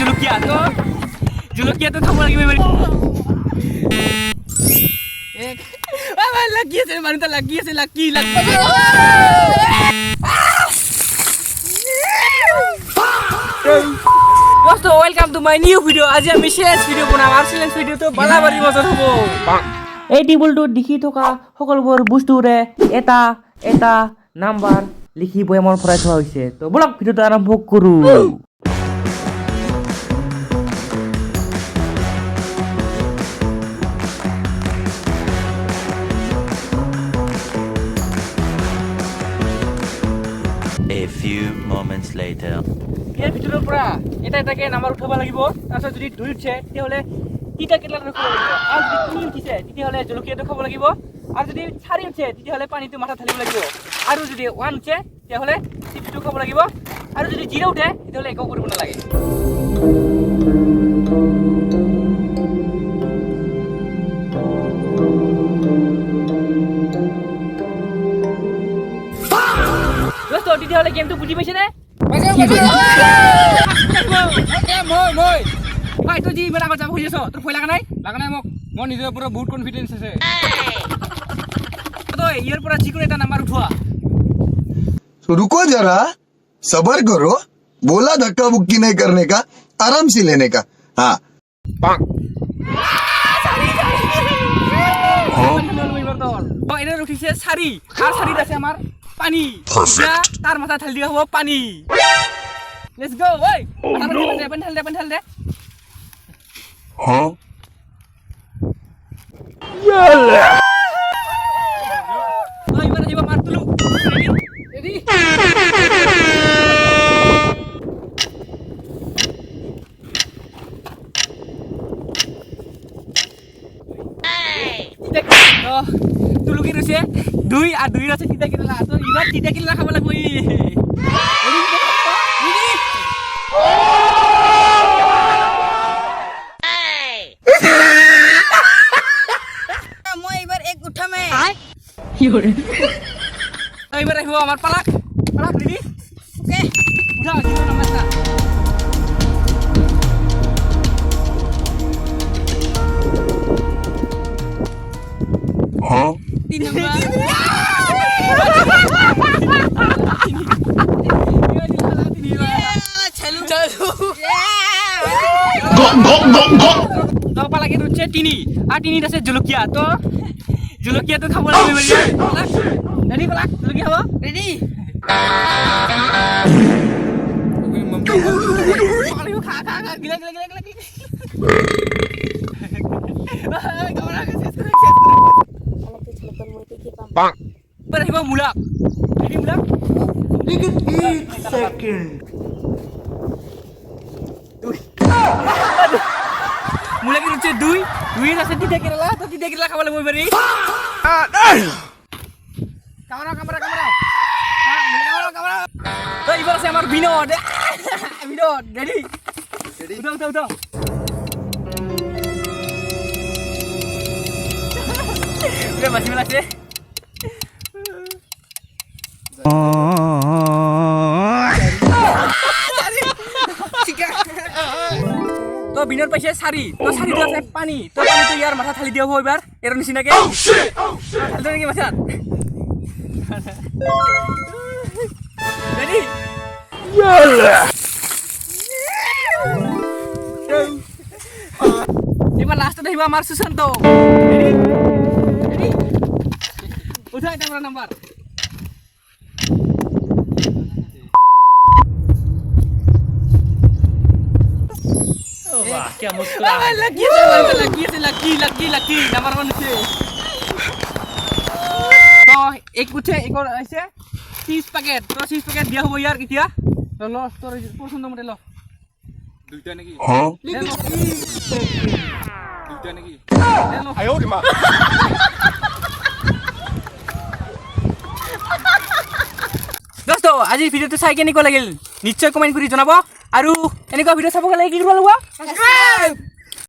জলকীয়া তো জলকীয়াটো খাব লাগিব এবাৰ এক লাগি আছে মানুহটা লাগি আছে লাকি দোস্ত welcome to my new video আজি আমি চ্যালেঞ্জ ভিডিও বনাম আৰু চ্যালেঞ্জ ভিডিওটো বালাবাৰী মজা হ'ব এই টেবুলটো দেখি থকা সকলোবোৰ বস্তুৰে এটা এটা নাম্বাৰ লিখি বয়ামৰ ভৰাই থোৱা হৈছে তো বলক ভিডিওটো আৰম্ভ কৰো A few moments later. ইয়াৰ ভিতৰৰ পৰা এটা এটাকে নাম্বাৰ উঠাব লাগিব তাৰপিছত যদি 2 উঠে তেতিয়াহ'লে তিতা কেলা ৰাখিব লাগিব আৰু যদি 3 উঠিছে তেতিয়াহ'লে জলকীয়াটো খাব লাগিব আৰু যদি 4 উঠে তেতিয়াহ'লে পানীটো মাথা ঢালিব লাগিব আৰু যদি 1 উঠে তেতিয়াহ'লে চিপছটো খাব লাগিব আৰু যদি 0 উঠে তেতিয়াহ'লে একো কৰিব নালাগে দোস্ত তেতিয়াহ'লে গেমটো বুজি পাইছে নে মই ভাই তই যি ইমান আগত যাব খুজিছ তোৰ ভয় লগা নাই মোক মোৰ নিজৰ ওপৰত বহুত কনফিডেন্স আছে তই ইয়াৰ পৰা যিকোনো এটা নাম্বাৰ উঠোৱা तो रुको जरा सबर करो बोला धक्का बुक्की नहीं करने का आराम से लेने का हाँ এটা উঠিছে 4 আর 4 আছে আমার পানি তার মাথা ঢাল দিয়া হবো পানি লেটস গো ওই পানি ঢাল দে हाँ ওই এবার এবার মার তুলু রেডি দেখ তুলু কি রইছে 2 আর 2 আছে তিতা কিলা তো এবার তিতা কিলা খাব লাগব মই এবার এক উঠামে এবার আহিব আমার পালাক রেডি ওকে উঠা জিরো নাম্বারটা हाँ 3 নম্বর তো পালাকে হচ্ছে 3 আর 3 আছে জলকীয়া তো জলকীয়া তো খাব লাগিব রেডি পালাক জলকীয়া খাব রেডি খা গিলা पर हिबा मुलाक रेडी मुलाक लेकिन 1 सेकंड मुलाक रुचे 2 আছে তিতা কেলা তো তিতা কেলা খাব লাগব এবারে ক্যামেরা হ্যাঁ ক্যামেরা তো এবার আছে আমার বিনোদ রেডি উঠাও উঠে বাসি মেলাছে তো বিনোদ পাইছে 4 তো 4 তো আছে পানি তো পানি তো ইয়ার মাথা ঢালি দিয়া হবো এবার এর নিচিনাকে ঢালি নাকি মাথা রেডি এবার লাস্টে দেখিবা আমার সুশান্ত রেডি উঠাই ক্যামেরা নাম্বার वाह क्या मुस्कुरा लकी नंबर 1 से तो एक उठे एक और ऐसे 30 पैकेट तो 30 पैकेट दिया हो यार किया तो लो तो पसंद मते लो দুইটা নাকি हाँ দুইটা নাকি आयो रे मां দোস্ত আজি ভিডিওটো চাই কেনেকুৱা লাগিল নিশ্চয় কমেন্ট কৰি জনাব আৰু এনেকুৱা ভিডিও চাব গ'লে কি কৰিব লাগিব সাবস্ক্ৰাইব